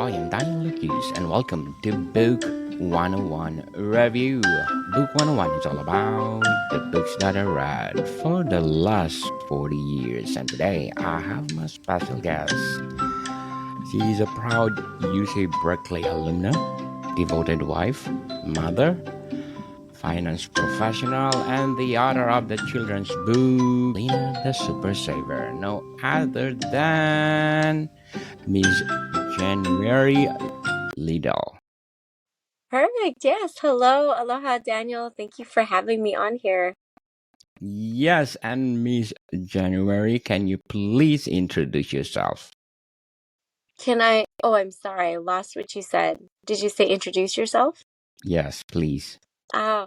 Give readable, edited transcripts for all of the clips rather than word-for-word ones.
I am Daniel Lucas, and welcome to Book 101 Review. Book 101 is all about the books that I read for the last 40 years, and today I have my special guest. She is a proud UC Berkeley alumna, devoted wife, mother, finance professional, and the author of the children's book, Alina the Super Saver, no other than Miss January Liddell. Perfect. Yes. Hello. Aloha, Daniel. Thank you for having me on here. Yes, and Miss January, can you please introduce yourself? Can I? Oh, I'm sorry. I lost what you said. Did you say introduce yourself? Yes, please. Oh,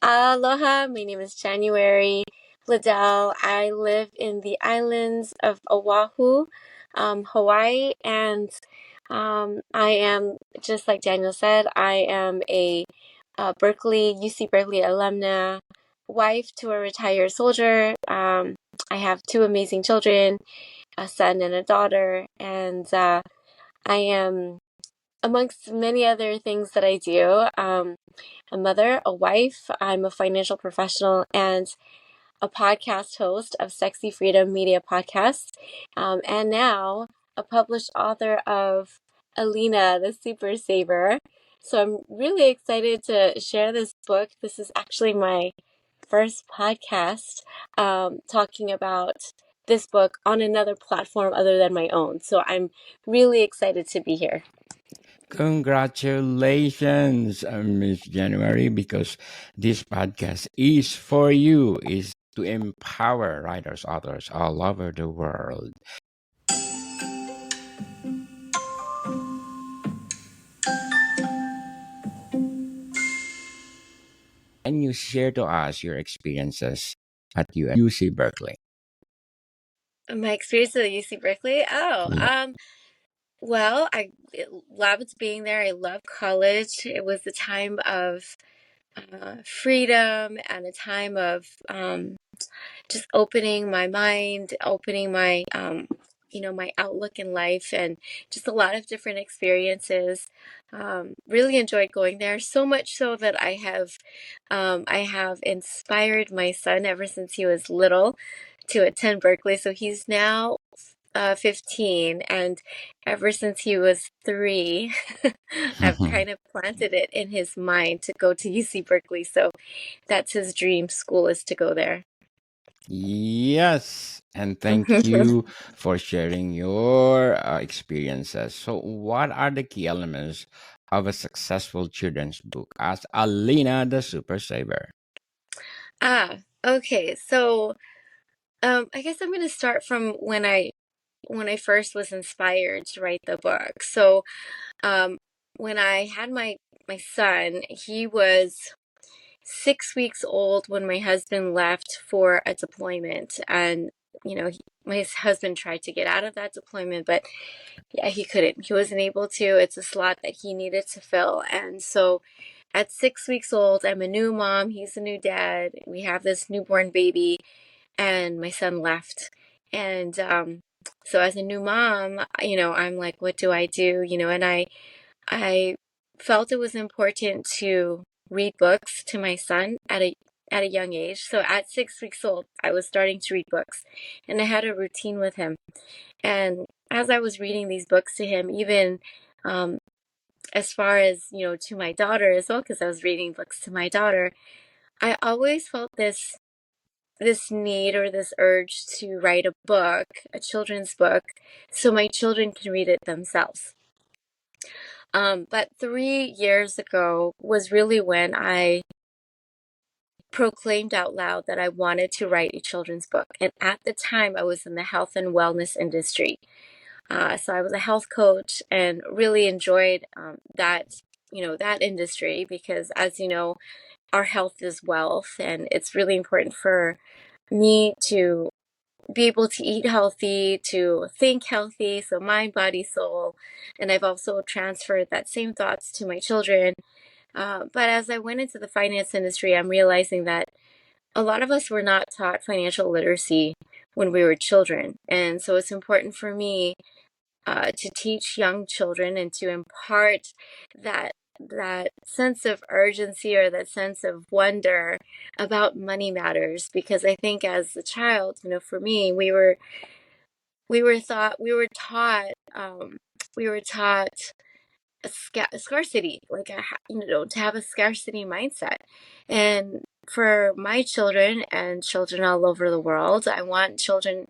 aloha. My name is January Liddell. I live in the islands of Oahu, Hawaii, and I am, just like Daniel said, I am a UC Berkeley alumna, wife to a retired soldier. I have two amazing children, a son and a daughter, and I am, amongst many other things that I do, a mother, a wife. I'm a financial professional and a podcast host of Sexy Freedom Media Podcast, and now a published author of Alina, the Super Saver. So I'm really excited to share this book. This is actually my first podcast talking about this book on another platform other than my own. So I'm really excited to be here. Congratulations, Miss January, because this podcast is for you, is to empower writers, authors all over the world. Can you share to us your experiences at UC Berkeley? My experience at UC Berkeley. Yeah. Well, I loved being there. I loved college. It was a time of freedom and a time of just opening my mind, opening my my outlook in life, and just a lot of different experiences. Really enjoyed going there, so much so that I have inspired my son ever since he was little to attend Berkeley. So he's now 15, and ever since he was 3, I've kind of planted it in his mind to go to UC Berkeley. So that's his dream school, is to go there. Yes, and thank you for sharing your experiences. So, what are the key elements of a successful children's book as Alina the Super Saver? Okay. So, I guess I'm going to start from when I first was inspired to write the book. So, um, when I had my son, he was 6 weeks old when my husband left for a deployment, and my husband tried to get out of that deployment, but yeah, he couldn't. He wasn't able to. It's a slot that he needed to fill, and so at 6 weeks old, I'm a new mom. He's a new dad. We have this newborn baby, and my son left. And so as a new mom, I'm like, what do I do? And I felt it was important to read books to my son at a young age. So at 6 weeks old, I was starting to read books, and I had a routine with him. And as I was reading these books to him, even um, as far as to my daughter as well, because I was reading books to my daughter, I always felt this need or this urge to write a book, a children's book, so my children can read it themselves. But 3 years ago was really when I proclaimed out loud that I wanted to write a children's book. And at the time, I was in the health and wellness industry. So I was a health coach and really enjoyed that industry, because, as you know, our health is wealth, and it's really important for me to be able to eat healthy, to think healthy, so mind, body, soul. And I've also transferred that same thoughts to my children. But as I went into the finance industry, I'm realizing that a lot of us were not taught financial literacy when we were children. And so it's important for me to teach young children and to impart that that sense of urgency or that sense of wonder about money matters. Because I think as a child, for me, we were taught a scarcity, like to have a scarcity mindset. And for my children and children all over the world, I want children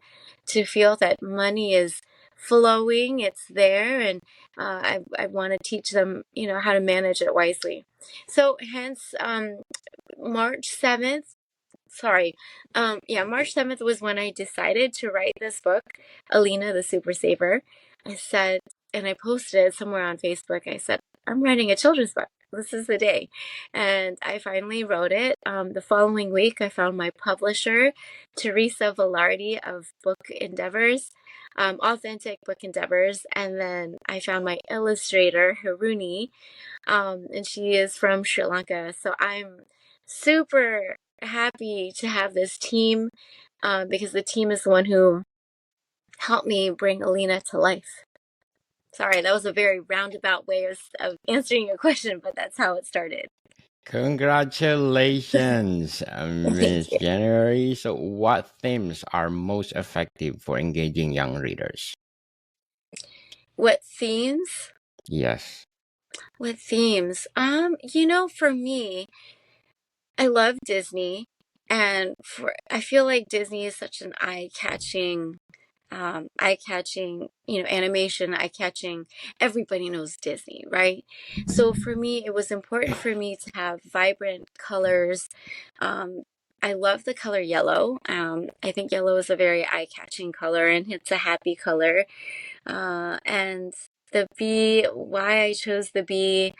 to feel that money is flowing, it's there, and I want to teach them, how to manage it wisely. So hence, March 7th, sorry. Yeah, March 7th was when I decided to write this book, Alina, the Super Saver. I said, and I posted it somewhere on Facebook. I said, I'm writing a children's book. This is the day. And I finally wrote it. The following week, I found my publisher, Teresa Velarde of Book Endeavors, Authentic Book Endeavors. And then I found my illustrator, Haruni, and she is from Sri Lanka. So I'm super happy to have this team, because the team is the one who helped me bring Alina to life. Sorry, that was a very roundabout way of answering your question, but that's how it started. Congratulations, Thank Miss you. January. So, what themes are most effective for engaging young readers? What themes? Yes. What themes? For me, I love Disney, and I feel like Disney is such an eye-catching, animation, eye-catching. Everybody knows Disney, right? So for me, it was important for me to have vibrant colors. Um, I love the color yellow. I think yellow is a very eye-catching color, and it's a happy color. And the bee, why I chose the bee,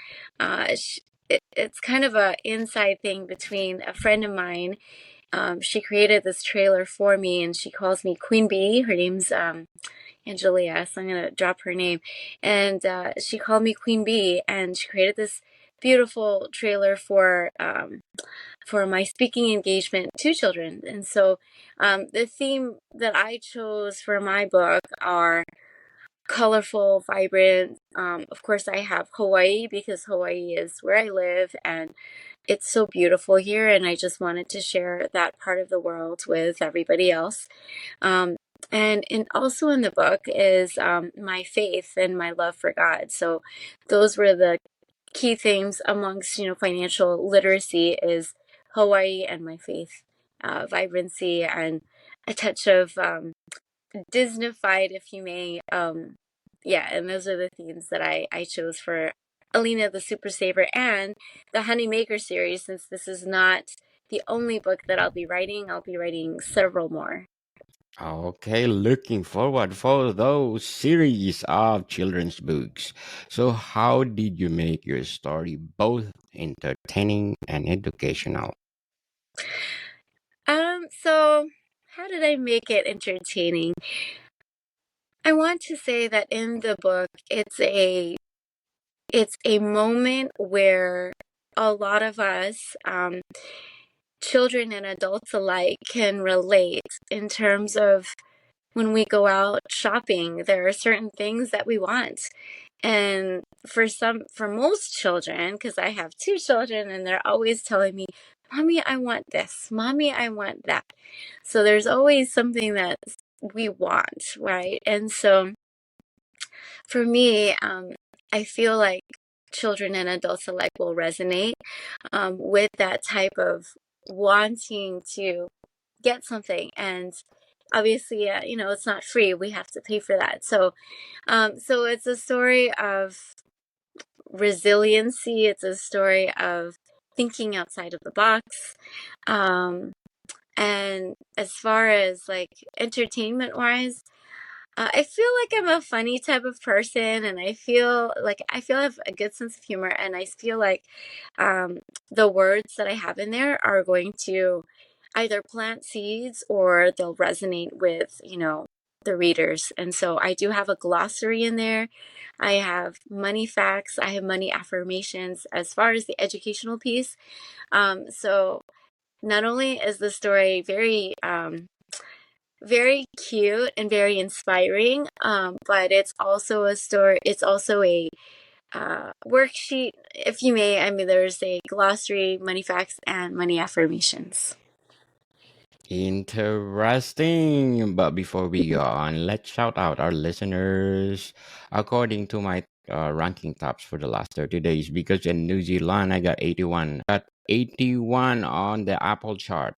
it's kind of a inside thing between a friend of mine. She created this trailer for me, and she calls me Queen Bee. Her name's Angelia, so I'm gonna drop her name. And she called me Queen Bee, and she created this beautiful trailer for my speaking engagement to children. And so the theme that I chose for my book are colorful, vibrant. Of course, I have Hawaii because Hawaii is where I live, and it's so beautiful here, and I just wanted to share that part of the world with everybody else. Um, and also in the book is my faith and my love for God. So those were the key themes amongst, financial literacy is Hawaii and my faith, vibrancy, and a touch of Disneyfied, if you may. Yeah, and those are the themes that I chose for Alina the Super Saver and the Honeymaker series. Since this is not the only book that I'll be writing several more. Okay, looking forward for those series of children's books. So, how did you make your story both entertaining and educational? So how did I make it entertaining? I want to say that in the book, it's a moment where a lot of us, children and adults alike, can relate in terms of when we go out shopping, there are certain things that we want. And for most children, because I have two children and they're always telling me, Mommy, I want this. Mommy, I want that. So there's always something that we want, right? And so for me, I feel like children and adults alike will resonate with that type of wanting to get something. And obviously, it's not free. We have to pay for that. So it's a story of resiliency. It's a story of thinking outside of the box. Um, and as far as like entertainment wise, I feel like I'm a funny type of person, and I feel I have a good sense of humor, and I feel like um, the words that I have in there are going to either plant seeds or they'll resonate with the readers. And so I do have a glossary in there. I have money facts. I have money affirmations as far as the educational piece. So not only is the story very very cute and very inspiring. But it's also a story. It's also a worksheet, if you may. I mean, there's a glossary, money facts, and money affirmations. Interesting. But before we go on, let's shout out our listeners. According to my ranking tops for the last 30 days, because in New Zealand, I got 81. Got 81 on the Apple chart.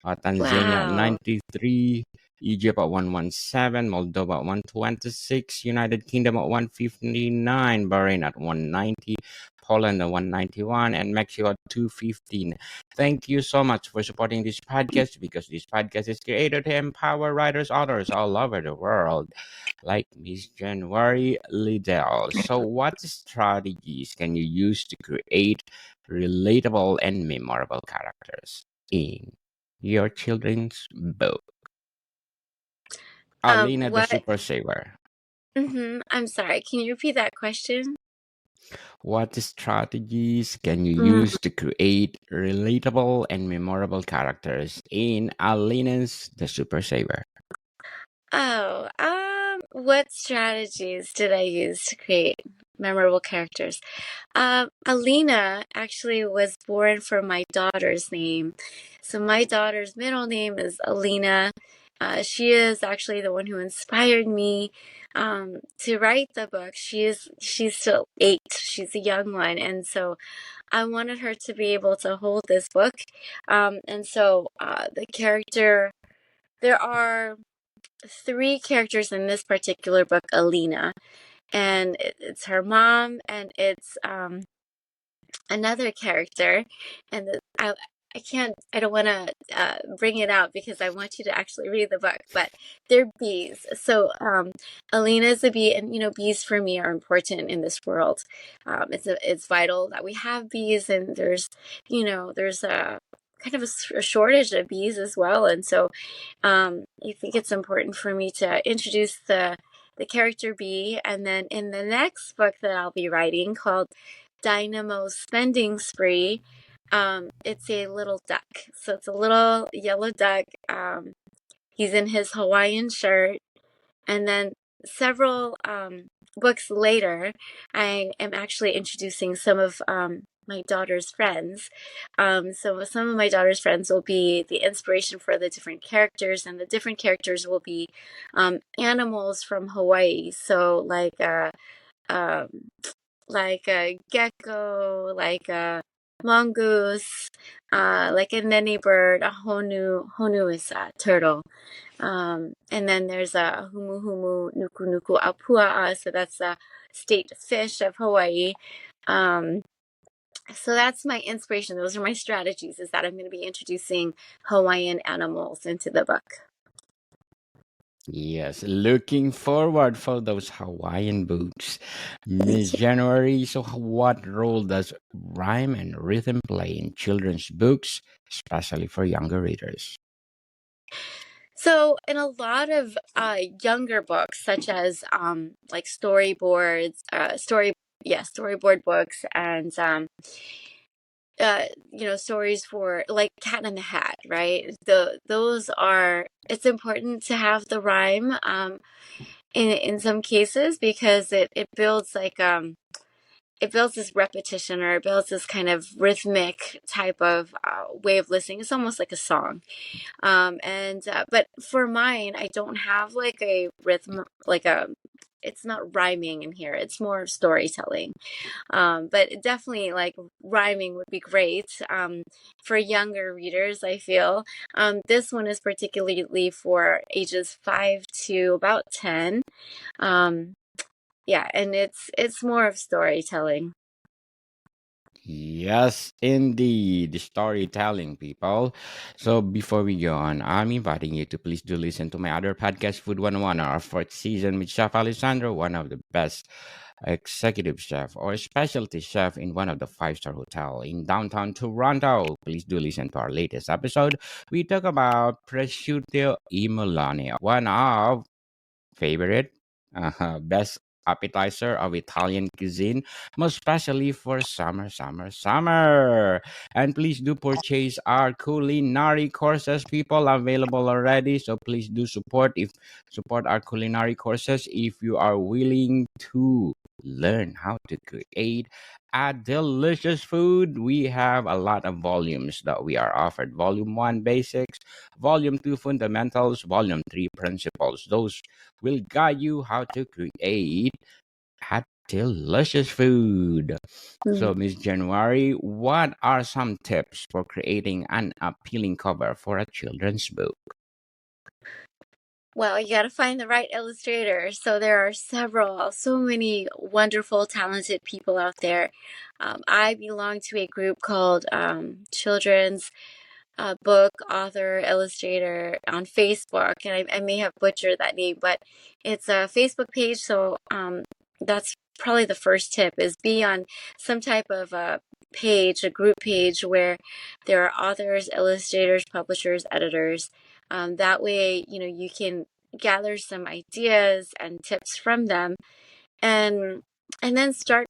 Tanzania at Wow. 93, Egypt at 117, Moldova at 126, United Kingdom at 159, Bahrain at 190, Poland at 191, and Mexico at 215. Thank you so much for supporting this podcast, because this podcast is created to empower writers, authors all over the world, like Miss January Liddell. So, what strategies can you use to create relatable and memorable characters in your children's book? Alina the What? Super Saver. I'm sorry. Can you repeat that question? What strategies can you Mm. use to create relatable and memorable characters in Alina's the Super Saver? Oh, what strategies did I use to create memorable characters? Alina actually was born from my daughter's name. So my daughter's middle name is Alina. She is actually the one who inspired me to write the book. She's still 8. She's a young one, and so I wanted her to be able to hold this book. And so the character there are 3 characters in this particular book, Alina, and it's her mom, and it's another character, and I don't want to bring it out because I want you to actually read the book, but they're bees. So Alina is a bee, and bees for me are important in this world. It's vital that we have bees, and there's a kind of a shortage of bees as well, and so I think it's important for me to introduce the character bee, and then in the next book that I'll be writing called Dynamo's Spending Spree, it's a little duck. So it's a little yellow duck. He's in his Hawaiian shirt, and then several books later, I am actually introducing some of my daughter's friends. So some of my daughter's friends will be the inspiration for the different characters, and the different characters will be animals from Hawaii. So um, like a gecko, like a mongoose, like a nene bird, a honu. Honu is a turtle. And then there's a humu humu nuku nuku apua'a, so that's the state fish of Hawaii. Um, so that's my inspiration. Those are my strategies, is that I'm going to be introducing Hawaiian animals into the book. Yes, looking forward for those Hawaiian books. Miss January, so what role does rhyme and rhythm play in children's books, especially for younger readers? So in a lot of younger books, such as like storyboards, storyboard books, and stories for like Cat in the Hat, right? Those are, it's important to have the rhyme in some cases, because it builds it builds this repetition, or it builds this kind of rhythmic type of way of listening. It's almost like a song. And but for mine, I don't have like a rhythm, it's not rhyming in here. It's more storytelling. But definitely, like, rhyming would be great for younger readers, I feel. This one is particularly for ages 5 to about 10. Um, yeah, and it's more of storytelling. Yes, indeed, the storytelling, people. So before we go on, I'm inviting you to please do listen to my other podcast, Food 101, our fourth season with Chef Alessandro, one of the best executive chef or specialty chef in one of the five-star hotel in downtown Toronto. Please do listen to our latest episode. We talk about prosciutto e Milano, one of favorite, best appetizer of Italian cuisine, most especially for summer, summer, summer. And please do purchase our culinary courses, people, available already. So please do support our culinary courses if you are willing to learn how to create a delicious food. We have a lot of volumes that we are offered. Volume 1 basics, volume 2 fundamentals, volume 3 principles. Those will guide you how to create a delicious food. So, Mm. Miss January, what are some tips for creating an appealing cover for a children's book? Well, you got to find the right illustrator. So there are so many wonderful, talented people out there. I belong to a group called Children's Book Author Illustrator on Facebook, and I may have butchered that name, but it's a Facebook page. So that's probably the first tip: is be on some type of a page, a group page where there are authors, illustrators, publishers, editors. That way, you can gather some ideas and tips from them, and then start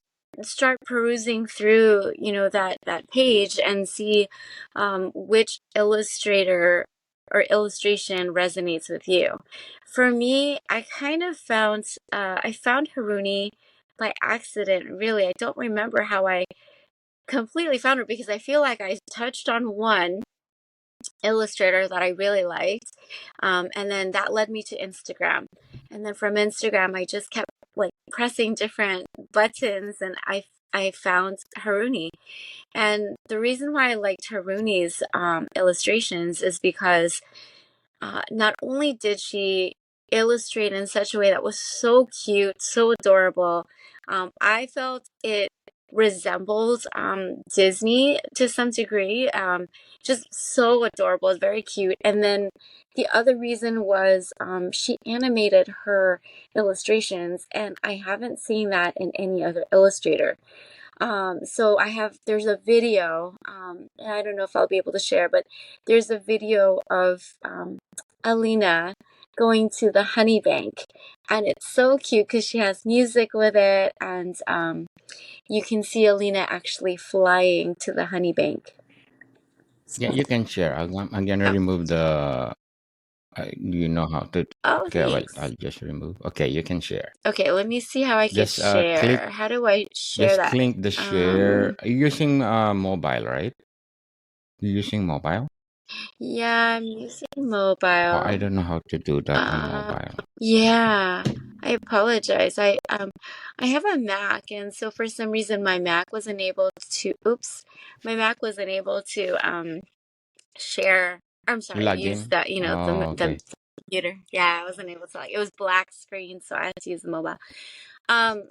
perusing through that page and see which illustrator or illustration resonates with you. For me, I found Haruni by accident. Really, I don't remember how I completely found her, because I feel like I touched on one illustrator that I really liked. And then that led me to Instagram. And then from Instagram, I just kept like pressing different buttons, and I found Haruni. And the reason why I liked Haruni's illustrations is because not only did she illustrate in such a way that was so cute, so adorable, I felt it resembled Disney to some degree. Just so adorable, very cute. And then the other reason was she animated her illustrations, and I haven't seen that in any other illustrator. So there's a video, and I don't know if I'll be able to share, but there's a video of Alina going to the honey bank, and it's so cute because she has music with it, and you can see Alina actually flying to the honey bank. Yeah, So, you can share. I'm gonna oh, remove the. You know how to. oh, Okay, well, thanks. I'll just remove. Okay, you can share. Okay, let me see how I could Just click. share. How do I share Just that? click the share. You're using mobile, right? You're using mobile. Yeah, I'm using Oh, I mobile. don't know how to do that on Uh, mobile. yeah, I apologize. I have a Mac, and so for some reason my Mac wasn't able to. Oops, my Mac wasn't able to share. I'm sorry, use Login. that. Oh, The okay. computer. Yeah, I wasn't able to. Like, it was black screen, so I had to use the mobile. Um.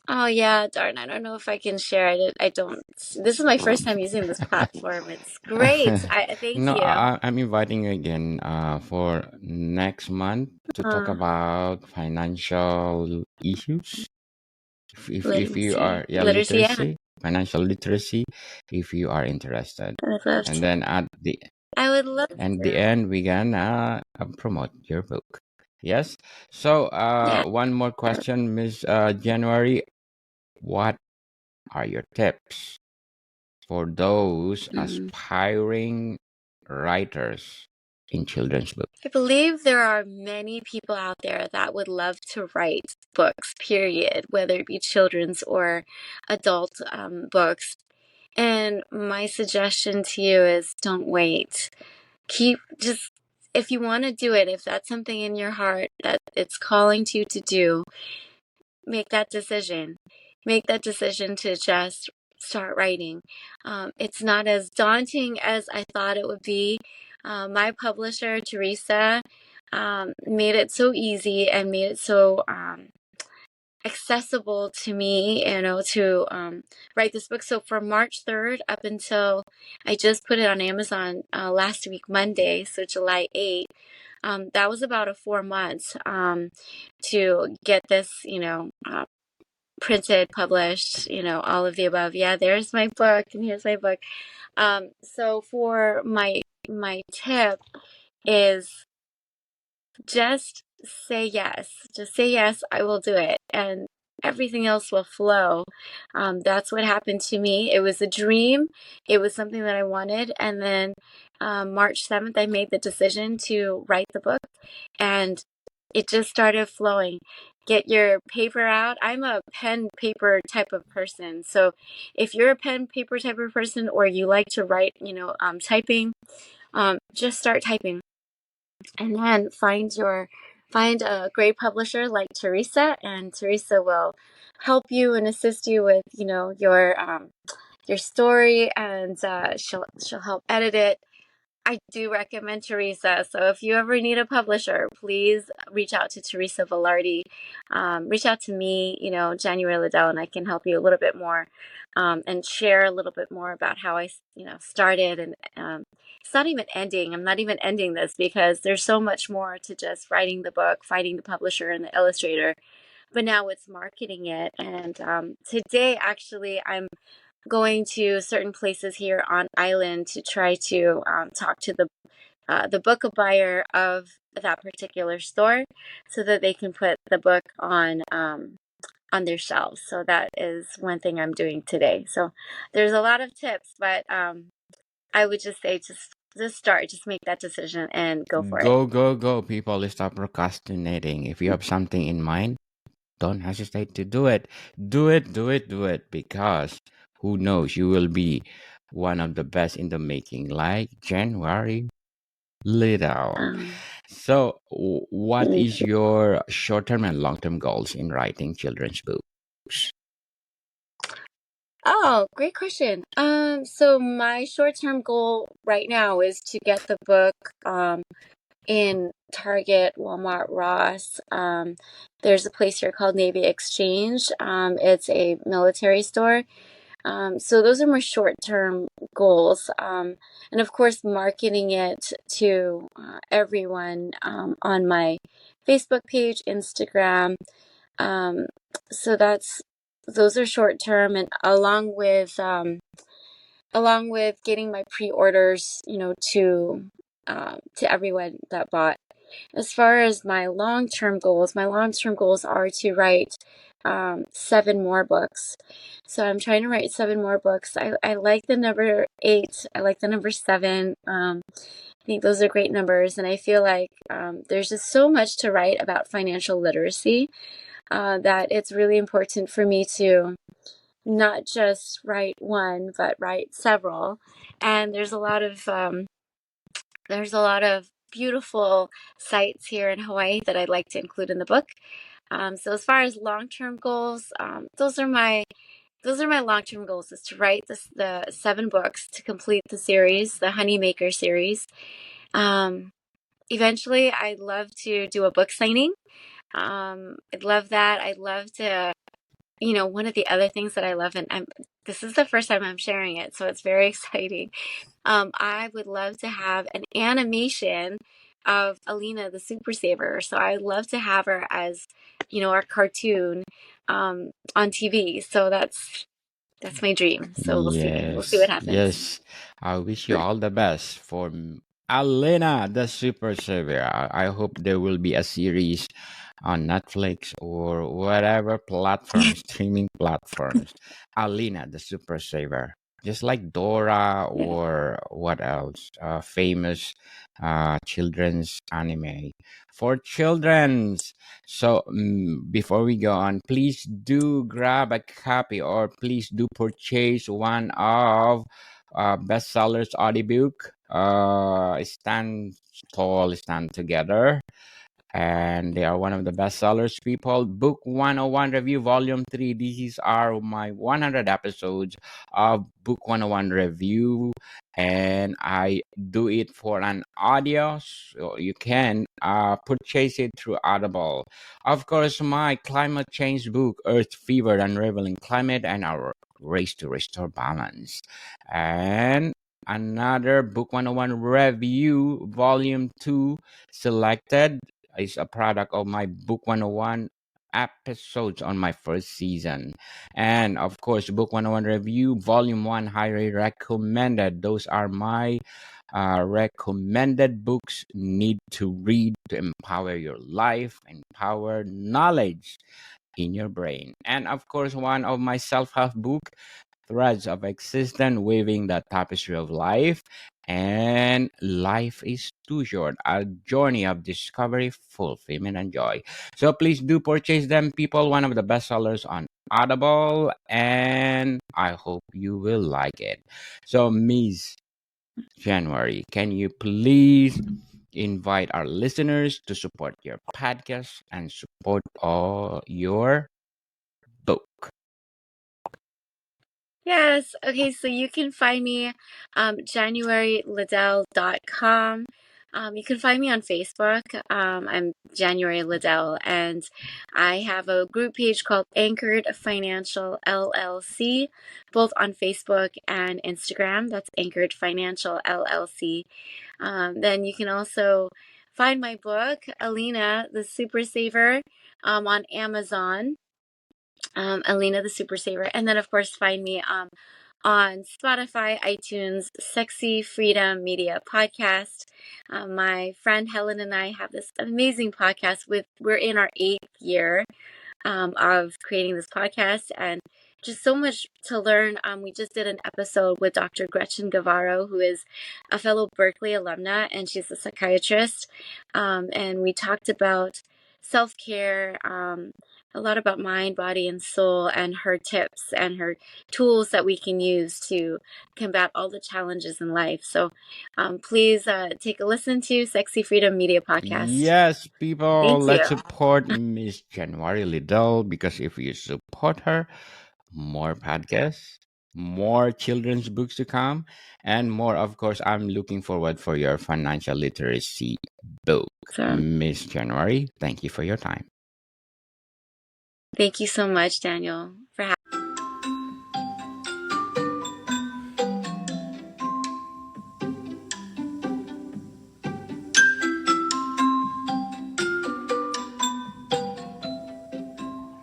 Oh yeah, darn. I don't know if I can share it. I don't. This is my first time using this platform. It's great. I thank No, you. I'm inviting you again for next month to talk Uh, about financial issues. If you Literacy, are, yeah, literacy. Yeah, literacy, financial literacy, if you are interested. I'd love And to. then at the I would love to. end, we gonna promote your book. Yes. So Yeah. one more question, Miss January. What are your tips for those Mm. aspiring writers in children's books? I believe there are many people out there that would love to write books, period, whether it be children's or adult books. And my suggestion to you is don't wait. If you want to do it, if that's something in your heart that it's calling to you to do, make that decision. Make that decision to just start writing. It's not as daunting as I thought it would be. My publisher, Teresa, made it so easy and made it so accessible to me, to write this book. So from March 3rd up until I just put it on Amazon last week, Monday, so July 8th, that was about a 4 months to get this, printed, published, all of the above. Yeah, there's my book, and here's my book. So for my tip is just say yes. Just say yes, I will do it. And everything else will flow. That's what happened to me. It was a dream. It was something that I wanted. And then March 7th, I made the decision to write the book, and it just started flowing. Get your paper out. I'm a pen paper type of person. So if you're a pen paper type of person, or you like to write, typing, just start typing, and then find a great publisher like Teresa, and Teresa will help you and assist you with your story, and she'll help edit it. I do recommend Teresa. So if you ever need a publisher, please reach out to Teresa Velarde. Reach out to me, January Liddell, and I can help you a little bit more, and share a little bit more about how I, started. And it's not even ending. I'm not even ending this, because there's so much more to just writing the book, finding the publisher and the illustrator. But now it's marketing it. And today, actually, I'm going to certain places here on island to try to talk to the book buyer of that particular store, so that they can put the book on their shelves. So that is one thing I'm doing today. So there's a lot of tips, but I would just say just start, just make that decision and go for it. Go, go, go, people. Stop procrastinating. If you have something in mind, don't hesitate to do it. Do it, do it, do it. Because who knows, you will be one of the best in the making, like January Liddell. Um, So, what Thank is you. your short term and long term goals in writing children's books? Oh, great question. So my short-term goal right now is to get the book in Target, Walmart, Ross. There's a place here called Navy Exchange. It's a military store. So those are my short-term goals. And of course, marketing it to everyone on my Facebook page, Instagram. Um, so those are short-term, and along with getting my pre-orders, to everyone that bought. As far as my long-term goals are to write 7 more books. So I'm trying to write 7 more books. I like the number 8. I like the number 7. I think those are great numbers, and I feel like there's just so much to write about financial literacy, that it's really important for me to not just write one, but write several. And there's a lot of beautiful sites here in Hawaii that I'd like to include in the book. So as far as long-term goals, those are my long-term goals, is to write the 7 books to complete the series, the Honeymaker series. Um, Eventually, I'd love to do a book signing. I'd love that. I'd love to, one of the other things that I love, and this is the first time I'm sharing it, so it's very exciting. I would love to have an animation of Alina the Super Saver. So I'd love to have her as, our cartoon on TV. So that's my dream. So we'll see. We'll see what Yes, happens. yes. I wish you all the best for Alina, the Super Savior. I hope there will be a series on Netflix or whatever platform, streaming platforms. Alina, the Super Savior. Just like Dora, Yeah. or what else? Famous children's anime for children's. So, before we go on, please do grab a copy, or please do purchase one of bestsellers audiobook. Stand tall, stand together, and they are one of the best sellers, people. Book 101 Review Volume 3. These are my 100 episodes of Book 101 Review, and I do it for an audio, so you can purchase it through Audible. Of course, my climate change book, Earth Fever, Unraveling Climate and Our Race to Restore Balance. And another Book 101 Review Volume 2 selected is a product of my Book 101 episodes on my first season. And of course, Book 101 Review, Volume 1, highly recommended. Those are my recommended books need to read to empower your life, empower knowledge. in your brain. And of course, one of my self-help book, Threads of Existence, Weaving the Tapestry of Life. And life is too short, a journey of discovery, fulfillment, and joy. So please do purchase them, people. One of the best sellers on Audible, and I hope you will like it. So, Miss January, can you please invite our listeners to support your podcast and support all your book? Yes. Okay. So you can find me januaryliddell.com. You can find me on Facebook. I'm January Liddell, and I have a group page called Anchored Financial LLC, both on Facebook and Instagram. That's Anchored Financial LLC. Then you can also find my book, Alina, the Super Saver, on Amazon. Alina the Super Saver. And then, of course, find me on Spotify, iTunes, Sexy Freedom Media Podcast. My friend Helen and I have this amazing podcast. We're in our 8th year of creating this podcast, and just so much to learn. We just did an episode with Dr. Gretchen Guevara, who is a fellow Berkeley alumna, and she's a psychiatrist. And we talked about self-care, a lot about mind, body, and soul, and her tips and her tools that we can use to combat all the challenges in life. So please take a listen to Sexy Freedom Media Podcast. Yes, people, Thank you. let's support Miss January Liddell, because if you support her, more podcasts, more children's books to come, and more, of course. I'm looking forward for your financial literacy book. So Miss January, thank you for your time. thank you so much, Daniel, for having